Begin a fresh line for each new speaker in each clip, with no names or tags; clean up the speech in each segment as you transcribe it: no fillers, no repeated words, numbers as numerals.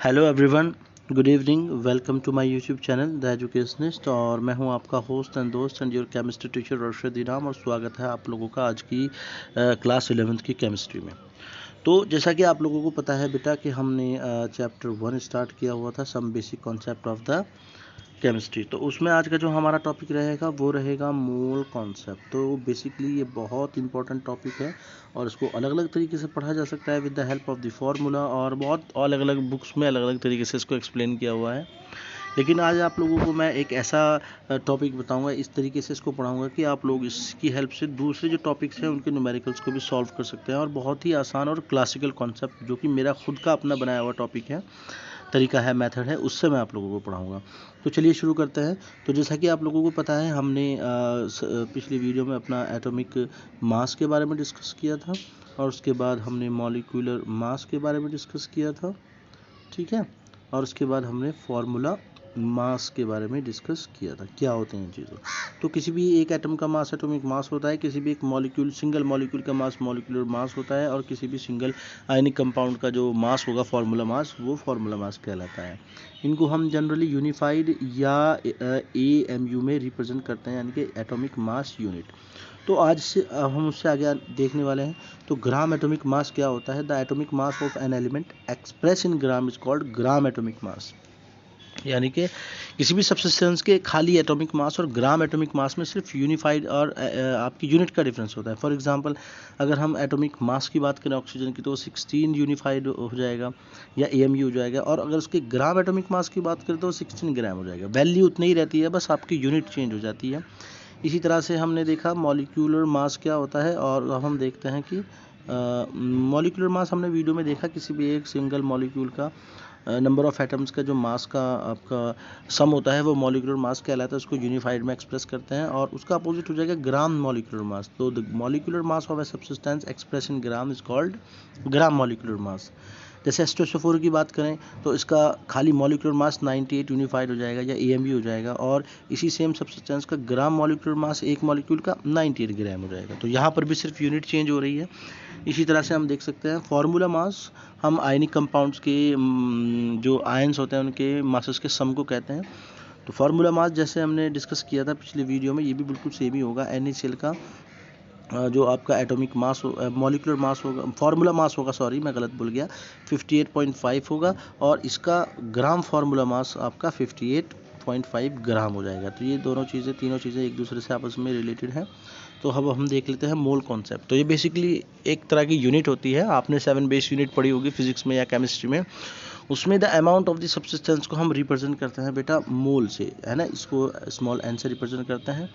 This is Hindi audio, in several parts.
Hello everyone, good evening. Welcome to my YouTube channel the educationist. और मैं हूं आपका होस्ट एंड दोस्त and your chemistry teacher Arshad Inam. और स्वागत है आप लोगों का आज की क्लास 11th की केमिस्ट्री में। तो जैसा कि आप लोगों को पता है बेटा कि हमने चैप्टर 1 स्टार्ट किया हुआ था, some basic concept of the chemistry. तो उसमें आज का जो हमारा टॉपिक रहेगा वो रहेगा मोल कॉन्सेप्ट। तो बेसिकली ये बहुत इंपॉर्टेंट टॉपिक है और इसको अलग अलग तरीके से पढ़ा जा सकता है with the help of the formula, और बहुत अलग अलग बुक्स में अलग अलग तरीके से इसको एक्सप्लेन किया हुआ है। लेकिन आज आप लोगों को मैं एक ऐसा टॉपिक बताऊंगा, इस तरीके से इसको पढ़ाऊंगा कि आप लोग इसकी हेल्प से दूसरे जो टॉपिक्स हैं उनके न्यूमेरिकल्स को भी सॉल्व कर सकते हैं। और बहुत ही आसान और क्लासिकल कॉन्सेप्ट, जो कि मेरा खुद का अपना बनाया हुआ टॉपिक है, तरीका है, मेथड है, उससे मैं आप लोगों को पढ़ाऊंगा। तो चलिए शुरू करते हैं। तो जैसा कि आप लोगों को पता है, हमने पिछली वीडियो में अपना एटॉमिक मास के बारे में डिस्कस किया था, और उसके बाद हमने मॉलिक्यूलर मास के बारे में डिस्कस किया था, ठीक है। और उसके बाद हमने फॉर्मूला मास के बारे में डिस्कस किया था, क्या होते हैं चीज़ें। तो किसी भी एक एटम का मास एटॉमिक मास होता है, किसी भी एक मॉलिक्यूल सिंगल मॉलिक्यूल का मास मॉलिक्यूलर मास होता है, और किसी भी सिंगल आयनिक कंपाउंड का जो मास होगा फॉर्मूला मास, वो फॉर्मूला मास कहलाता है। इनको हम जनरली यूनिफाइड या AMU में रिप्रेजेंट करते हैं, यानी कि एटॉमिक मास यूनिट। तो आज से हम उससे आगे देखने वाले हैं। तो ग्राम एटॉमिक मास क्या होता है? The atomic mass of an element express in gram is called gram atomic mass. यानी कि किसी भी सब्सटेंस के खाली एटॉमिक मास और ग्राम एटॉमिक मास में सिर्फ यूनिफाइड और आपकी यूनिट का डिफरेंस होता है। फॉर एग्जांपल, अगर हम एटॉमिक मास की बात करें ऑक्सीजन की, तो 16 यूनिफाइड हो जाएगा या AMU हो जाएगा। और अगर उसके ग्राम एटॉमिक मास की बात करें तो 16 ग्राम हो जाएगा। वैल्यू उतनी ही रहती है, बस आपकी यूनिट चेंज हो जाती है। इसी तरह से हमने देखा मॉलिक्यूलर मास क्या होता है, और अब हम देखते हैं कि मॉलिक्यूलर मास हमने वीडियो में देखा, किसी भी एक सिंगल मॉलिक्यूल का नंबर ऑफ एटम्स का जो मास का आपका सम होता है वो मॉलिक्यूलर मास कहलाता है। उसको यूनिफाइड में एक्सप्रेस करते हैं, और उसका अपोजिट हो जाएगा ग्राम मॉलिक्यूलर मास। तो the molecular mass of a substance express in gram is called gram molecular mass. जैसे H2SO4 की बात करें तो इसका खाली मॉलिक्यूलर मास 98 यूनिफाइड हो जाएगा या AMU हो जाएगा, और इसी सेम सब्सटेंस का ग्राम मॉलिक्यूलर मास एक मॉलिक्यूल का 98 ग्राम हो जाएगा। तो यहाँ पर भी सिर्फ यूनिट चेंज हो रही है। इसी तरह से हम देख सकते हैं फार्मूला मास, हम आयनिक कंपाउंड्स के जो आयंस होते हैं उनके मासेस के सम को कहते हैं। तो फार्मूला मास जैसे हमने डिस्कस किया था पिछली वीडियो में, ये भी बिल्कुल सेम ही होगा। NaCl का जो आपका एटॉमिक मास मॉलिक्यूलर मास होगा, फार्मूला मास होगा, सॉरी मैं गलत बोल गया, 58.5 होगा, और इसका ग्राम फार्मूला मास आपका 58.5 ग्राम हो जाएगा। तो ये दोनों चीज़ें, तीनों चीज़ें एक दूसरे से आपस में रिलेटेड हैं। तो अब हम देख लेते हैं मोल कॉन्सेप्ट। तो ये बेसिकली एक तरह की यूनिट होती है, आपने 7 बेस यूनिट पढ़ी होगी फिजिक्स में या केमिस्ट्री में। उसमें the amount of the substance को हम रिप्रेजेंट करते हैं बेटा मोल से, है ना, इसको स्मॉल n से रिप्रेजेंट करते हैं।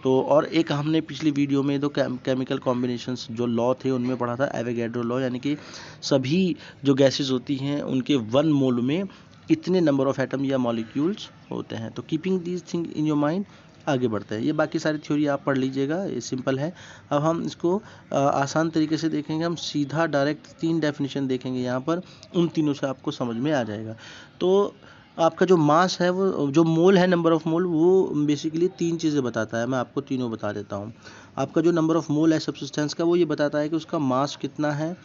तो और एक हमने पिछली वीडियो में दो केमिकल कॉम्बिनेशंस जो लॉ थे उनमें पढ़ा था, एवोगैड्रो लॉ, यानी कि सभी जो गैसेस होती हैं उनके 1 मोल में इतने नंबर ऑफ एटम या मॉलिक्यूल्स होते हैं। तो keeping these thing in your mind, आगे बढ़ते हैं। ये बाकी सारी थ्योरी आप पढ़ लीजिएगा, ये सिंपल है। अब हम इसको आसान तरीके से देखेंगे, हम सीधा डायरेक्ट 3 डेफिनेशन देखेंगे यहाँ पर, उन तीनों से आपको समझ में आ जाएगा। तो आपका जो मास है, वो जो मोल है, नंबर ऑफ मोल, वो बेसिकली 3 चीज़ें बताता है। मैं आपको तीनों बता देता हूँ। आपका जो नंबर ऑफ मोल है सब्सटेंस का, वो ये बताता है कि उसका मास कितना है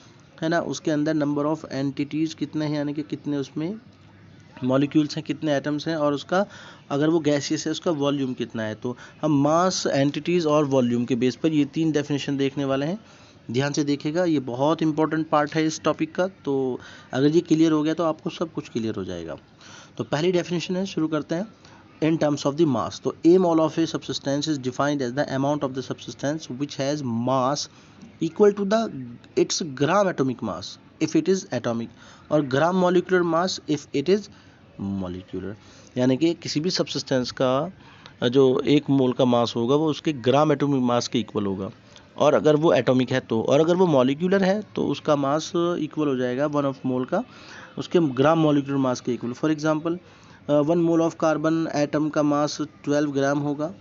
ना, उसके अंदर नंबर ऑफ एंटिटीज़ कितने हैं, यानी कि कितने उसमें मॉलिक्यूल्स हैं, कितने एटम्स हैं, और उसका अगर वो गैसियस है उसका वॉल्यूम कितना है। तो हम मास, एंटिटीज़ और वॉल्यूम के बेस पर ये 3 डेफिनेशन देखने वाले हैं। ध्यान से देखिएगा, ये बहुत इंपॉर्टेंट पार्ट है इस टॉपिक का। तो अगर ये क्लियर हो गया तो आपको सब कुछ क्लियर हो जाएगा। तो पहली डेफिनेशन है, शुरू करते हैं। इन टर्म्स ऑफ द मास, तो a mole of a substance is defined as the amount of the substance which has mass equal to the its gram atomic mass if it is atomic, और gram molecular mass if it is molecular। यानी कि किसी भी सब्सटेंस का जो 1 मोल का मास होगा वो उसके ग्राम एटॉमिक मास के इक्वल होगा, और अगर वो एटॉमिक है तो, और अगर वो मॉलिक्यूलर है तो उसका मास इक्वल हो जाएगा 1 ऑफ मोल का उसके ग्राम मॉलिक्यूलर मास के equal. For example, 1 mole of carbon atom का मास 12 ग्राम होगा,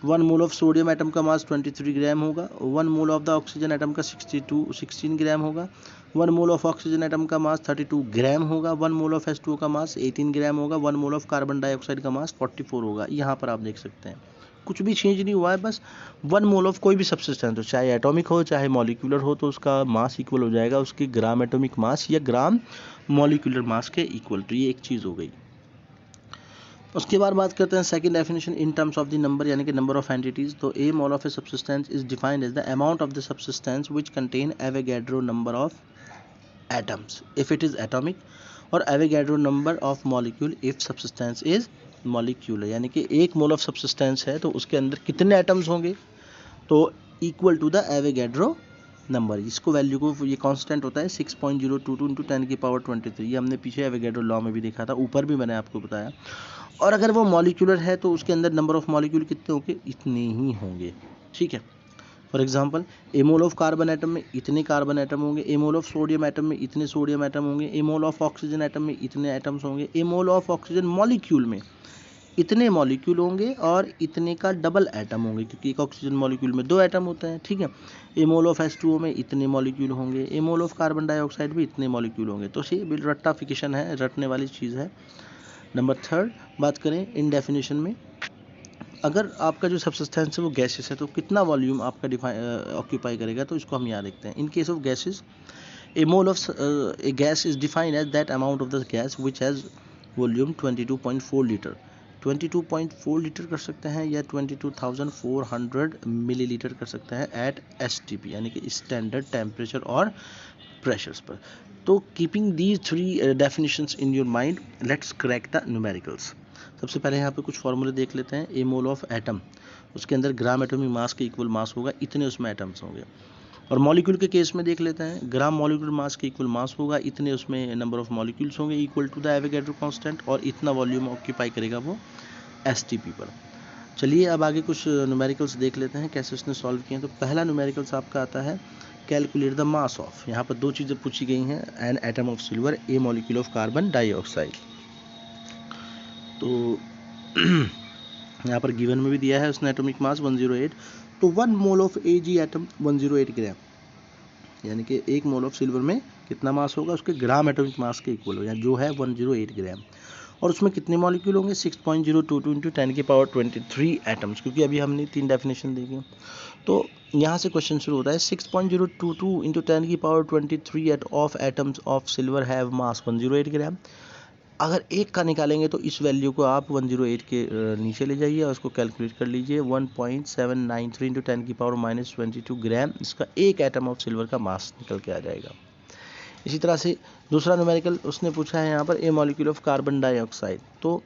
1 मोल ऑफ सोडियम एटम का मास 23 ग्राम होगा, 1 mole of the oxygen atom का 16 ग्राम होगा, 1 मोल ऑफ ऑक्सीजन एटम का मास 32 ग्राम होगा, 1 मोल ऑफ H2O का मास 18 ग्राम होगा, 1 मोल ऑफ कार्बन डाइऑक्साइड का मास 44 होगा। यहाँ पर आप देख सकते हैं कुछ भी चेंज नहीं हुआ है, बस 1 मोल ऑफ कोई भी सब्सटेंस हो, चाहे एटॉमिक हो चाहे मॉलिक्यूलर हो, तो उसका मास इक्वल हो जाएगा उसके ग्राम एटॉमिक मास या ग्राम मॉलिक्यूलर मास के इक्वल। तो ये एक चीज़ हो गई। उसके बाद बात करते हैं second definition in terms of the number, यानी कि नंबर ऑफ एंटिटीज। तो a mole of a substance is defined as the amount of the substance which contain Avogadro number of atoms if it is atomic, और Avogadro number of molecule if substance is molecular. यानी कि एक मोल ऑफ सब्सटेंस है तो उसके अंदर कितने एटम्स होंगे, तो equal to the Avogadro number. इसको वैल्यू को ये कांस्टेंट होता है 6.022 इंटू 10 की पावर 23। ये हमने पीछे एवोगैड्रो लॉ में भी देखा था, ऊपर भी मैंने आपको बताया। और अगर वो मॉलिक्यूलर है तो उसके अंदर नंबर ऑफ मॉलिक्यूल कितने होंगे, इतने ही होंगे। ठीक है, for example A mole of carbon atom में इतने कार्बन एटम होंगे, ए मोल ऑफ सोडियम एटम में इतने सोडियम एटम होंगे, ए मोल ऑफ ऑक्सीजन एटम में इतने एटम्स होंगे, ए मोल ऑफ ऑक्सीजन मॉलिक्यूल में इतने मॉलिक्यूल होंगे और इतने का डबल एटम होंगे, क्योंकि एक ऑक्सीजन मॉलिक्यूल में 2 एटम होते हैं। ठीक है, ए मोल ऑफ H2O में इतने मॉलिक्यूल होंगे, ए मोल ऑफ कार्बन डाइऑक्साइड में इतने मॉलिक्यूल होंगे। तो ये बिल रट्टाफिकेशन है, रटने वाली चीज़ है। नंबर थर्ड बात करें इन डेफिनेशन में, अगर आपका जो सब्सटेंस है वो गैसेस है तो कितना वॉल्यूम आपका ऑक्यूपाई करेगा, तो इसको हम यहाँ देखते हैं। In case of gases, a mole of a gas is defined as that amount of the gas which has volume 22.4 litre. 22.4 litre कर सकते हैं या 22,400 मिलीलीटर कर सकते हैं एट STP, यानी कि स्टैंडर्ड टेम्परेचर और प्रेशर्स पर। तो keeping these 3 definitions in your mind, let's crack the numericals. सबसे पहले यहाँ पे कुछ फॉर्मूले देख लेते हैं। ए मोल ऑफ एटम, उसके अंदर ग्राम एटॉमिक मास के इक्वल मास होगा, इतने उसमें एटम्स होंगे। और मॉलिक्यूल के केस में देख लेते हैं, ग्राम मॉलिक्यूलर मास के इक्वल मास होगा, इतने उसमें नंबर ऑफ मॉलिक्यूल्स होंगे equal to the Avogadro constant, और इतना वॉल्यूम ऑक्यूपाई करेगा वो STP पर। चलिए अब आगे कुछ न्यूमेरिकल्स देख लेते हैं कैसे उसने सॉल्व किए हैं। तो पहला न्यूमेरिकल्स आपका आता है कैलकुलेट द मास ऑफ। यहाँ पर 2 चीज़ें पूछी गई हैं, an atom of silver, A molecule of carbon dioxide. तो यहाँ पर गिवन में भी दिया है उसने एटॉमिक मास 108। तो 1 मोल ऑफ Ag एटम 108 ग्राम, यानी कि 1 मोल ऑफ सिल्वर में कितना मास होगा, उसके ग्राम एटॉमिक मास के इक्वल हो, जो है 108 ग्राम। और उसमें कितने मॉलिक्यूल होंगे, 6.022 इंटू 10 की पावर 23 एटम्स, क्योंकि अभी हमने 3 डेफिनेशन देखी। तो यहाँ से क्वेश्चन शुरू होता है, 6.022 इंटू 10 की power 23 of atoms of silver have मास 108 ग्राम। अगर एक का निकालेंगे तो इस वैल्यू को आप 108 के नीचे ले जाइए और उसको कैलकुलेट कर लीजिए। 1.793 इंटू 10 की पावर -22 ग्राम इसका एक एटम ऑफ सिल्वर का मास निकल के आ जाएगा। इसी तरह से दूसरा न्यूमेरिकल उसने पूछा है यहाँ पर, ए मॉलिक्यूल ऑफ कार्बन डाइऑक्साइड। तो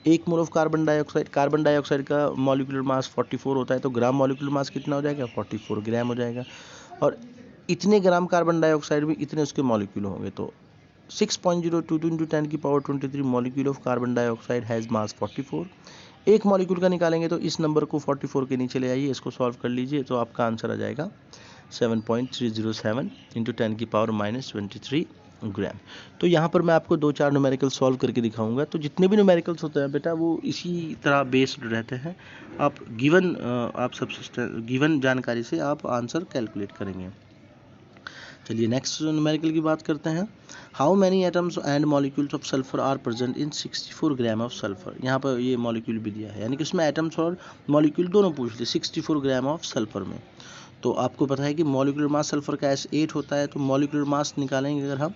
1 मोल ऑफ कार्बन डाइऑक्साइड का मॉलिक्यूलर मास 44 होता है, तो ग्राम मॉलिक्यूलर मास कितना हो जाएगा, 44 ग्राम हो जाएगा। और इतने ग्राम कार्बन डाइऑक्साइड में इतने उसके मॉलिक्यूल होंगे, तो 6.022 इंटू 10 की power 23 molecule of carbon dioxide has मास 44। एक मॉलिक्यूल का निकालेंगे तो इस नंबर को 44 के नीचे ले आइए, इसको सॉल्व कर लीजिए, तो आपका आंसर आ जाएगा 7.307 इंटू 10 की पावर -23 ग्राम। तो यहाँ पर मैं आपको 2-4 न्यूमेरिकल सॉल्व करके दिखाऊंगा। तो जितने भी न्यूमेरिकल्स होते हैं बेटा वो इसी तरह बेस्ड रहते हैं। आप गिवन जानकारी से आप आंसर कैलकुलेट करेंगे। चलिए नेक्स्ट न्यूमेरिकल की बात करते हैं। How many atoms and molecules of sulphur are present in 64 gram of sulphur. यहाँ पर ये मॉलिक्यूल भी दिया है, यानी कि उसमें एटम्स और मॉलिक्यूल दोनों पूछ लिए 64 ग्राम ऑफ सल्फर में। तो आपको पता है कि मॉलिक्यूलर मास सल्फर का S8 होता है, तो मॉलिक्यूलर मास निकालेंगे अगर हम,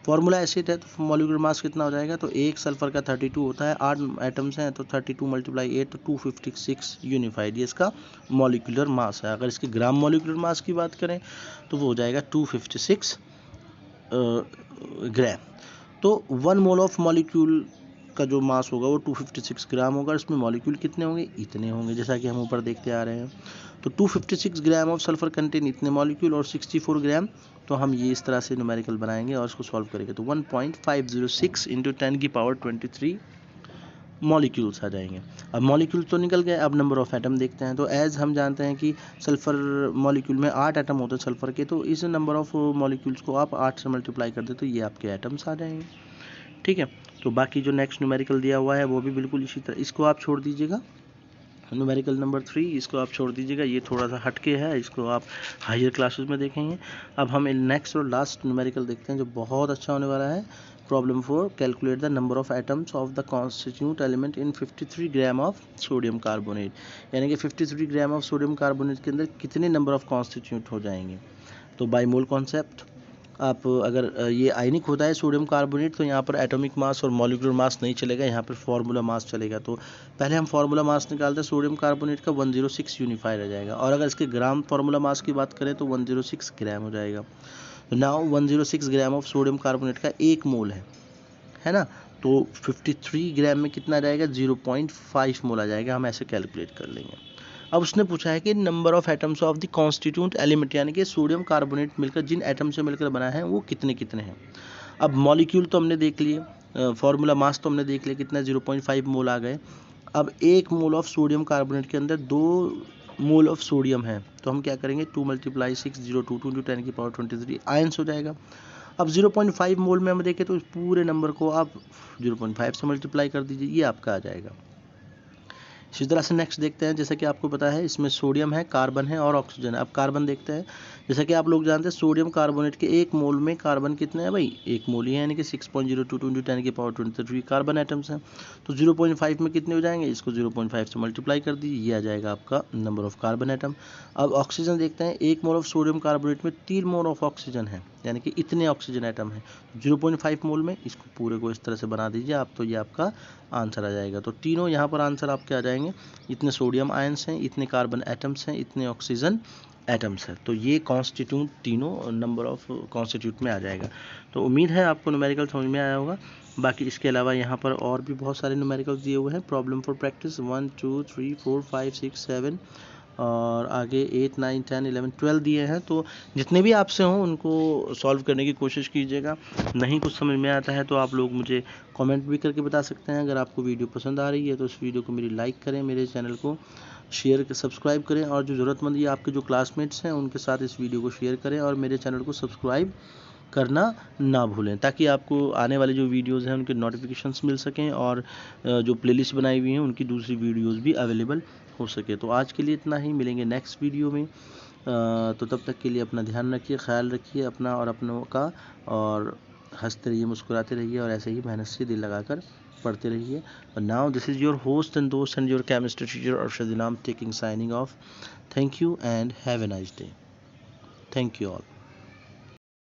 फॉर्मूला S8 है तो मॉलिक्यूलर मास कितना हो जाएगा, तो एक सल्फर का 32 होता है, 8 एटम्स हैं तो 32 × 8 तो 256 यूनिफाइड, ये इसका मॉलिक्यूलर मास है। अगर इसके ग्राम मॉलिक्यूलर मास की बात करें तो वो हो जाएगा 256 ग्राम। तो 1 मोल ऑफ मॉलिक्यूल का जो मास होगा वो 256 ग्राम होगा, इसमें मॉलिक्यूल कितने होंगे, इतने होंगे, जैसा कि हम ऊपर देखते आ रहे हैं। तो 256 ग्राम ऑफ सल्फर कंटेन इतने मॉलिक्यूल और 64 ग्राम। तो हम ये इस तरह से न्यूमेरिकल बनाएंगे और इसको सॉल्व करेंगे, तो 1.506 इंटू 10 की पावर 23 मॉलिक्यूल्स आ जाएंगे। अब मॉलिक्यूल्स तो निकल गए, अब नंबर ऑफ एटम देखते हैं। तो एज हम जानते हैं कि सल्फर मॉलिक्यूल में 8 एटम होते हैं सल्फर के, तो इस नंबर ऑफ मॉलिक्यूल्स को आप 8 से मल्टीप्लाई कर दे तो ये आपके एटम्स आ जाएंगे। ठीक है, तो बाकी जो नेक्स्ट न्यूमेरिकल दिया हुआ है वो भी बिल्कुल इसी तरह, इसको आप छोड़ दीजिएगा, न्यूमेरिकल नंबर 3 इसको आप छोड़ दीजिएगा, ये थोड़ा सा हटके है, इसको आप हायर क्लासेस में देखेंगे। अब हम नेक्स्ट और लास्ट न्यूमेरिकल देखते हैं जो बहुत अच्छा होने वाला है। Problem 4, calculate the number of atoms of the constitute element in 53 gram of sodium carbonate, यानी कि 53 ग्राम ऑफ सोडियम कार्बोनेट के अंदर कितने नंबर ऑफ कॉन्स्टिट्यूट हो जाएंगे। तो बाय मोल कॉन्सेप्ट, आप अगर ये आयनिक होता है सोडियम कार्बोनेट तो यहाँ पर एटॉमिक मास और मॉलिक्यूलर मास नहीं चलेगा, यहाँ पर फार्मूला मास चलेगा। तो पहले हम फार्मूला मास निकालते हैं, सोडियम कार्बोनेट का 106 यूनिफाई रह जाएगा, और अगर इसके ग्राम फार्मूला मास की बात करें तो 106 ग्राम हो जाएगा। तो now 106 gram of sodium carbonate का 1 मोल है ना, तो 53 ग्राम में कितना जाएगा, 0.5 मोल आ जाएगा, हम ऐसे कैलकुलेट कर लेंगे। अब उसने पूछा है कि number of atoms of the constitute element, यानी कि सोडियम कार्बोनेट मिलकर जिन एटम से मिलकर बना है वो कितने कितने हैं। अब मॉलिक्यूल तो हमने देख लिए, फार्मूला मास तो हमने देख लिया कितना, 0.5 मोल आ गए। अब 1 मोल ऑफ सोडियम कार्बोनेट के अंदर 2 मोल ऑफ सोडियम है, तो हम क्या करेंगे, 2 × 6022 × 10⁻23 आयंस हो जाएगा। अब 0.5 मोल में हम देखें तो इस पूरे नंबर को आप 0.5 से मल्टीप्लाई कर दीजिए, ये आपका आ जाएगा। इसी तरह से नेक्स्ट देखते हैं, जैसा कि आपको पता है इसमें सोडियम है, कार्बन है और ऑक्सीजन है। अब कार्बन देखते हैं, जैसा कि आप लोग जानते हैं सोडियम कार्बोनेट के 1 मोल में कार्बन कितने हैं भाई, 1 मोल ही है, यानी कि 6.022 × 10⁻23 कार्बन एटम्स हैं। तो 0.5 में कितने हो जाएंगे, इसको 0.5 से मल्टीप्लाई कर दीजिए, ये आ जाएगा आपका नंबर ऑफ कार्बन एटम। अब ऑक्सीजन देखते हैं, 1 मोल ऑफ सोडियम कार्बोनेट में 3 मोल ऑफ ऑक्सीजन है, यानी कि इतने ऑक्सीजन एटम है। 0.5 मोल में इसको पूरे को इस तरह से बना दीजिए आप, तो ये आपका आंसर आ जाएगा। तो तीनों यहाँ पर आंसर आपके आ जाएंगे, इतने सोडियम आयंस हैं, इतने कार्बन एटम्स हैं, इतने ऑक्सीजन एटम्स है। तो ये कॉन्स्टिट्यूट तीनों नंबर ऑफ कॉन्स्टिट्यूट में आ जाएगा। तो उम्मीद है आपको न्यूमेरिकल समझ में आया होगा। बाकी इसके अलावा यहाँ पर और भी बहुत सारे न्यूमेरिकल्स दिए हुए हैं, प्रॉब्लम फॉर प्रैक्टिस 1 2 3 4 5 6 7 और आगे 8 9 10 11 12 दिए हैं। तो जितने भी आपसे हों उनको सॉल्व करने की कोशिश कीजिएगा। नहीं कुछ समझ में आता है तो आप लोग मुझे कमेंट भी करके बता सकते हैं। अगर आपको वीडियो पसंद आ रही है तो इस वीडियो को मेरी लाइक करें, मेरे चैनल को शेयर सब्सक्राइब करें, और जो ज़रूरतमंद ये आपके जो क्लासमेट्स हैं उनके साथ इस वीडियो को शेयर करें, और मेरे चैनल को सब्सक्राइब करना ना भूलें, ताकि आपको आने वाली जो वीडियोज़ हैं उनके नोटिफिकेशंस मिल सकें, और जो प्लेलिस्ट बनाई हुई हैं उनकी दूसरी वीडियोज़ भी अवेलेबल हो सके। तो आज के लिए इतना ही, मिलेंगे नेक्स्ट वीडियो में। तो तब तक के लिए अपना ध्यान रखिए, ख्याल रखिए अपना और अपनों का, और हंसते रहिए, मुस्कुराते रहिए, और ऐसे ही मेहनत से दिल लगाकर पढ़ते रहिए। Now this is your host and दोस्त and your chemistry teacher Arshad Inam taking signing off. Thank you and have a nice day. Thank you all.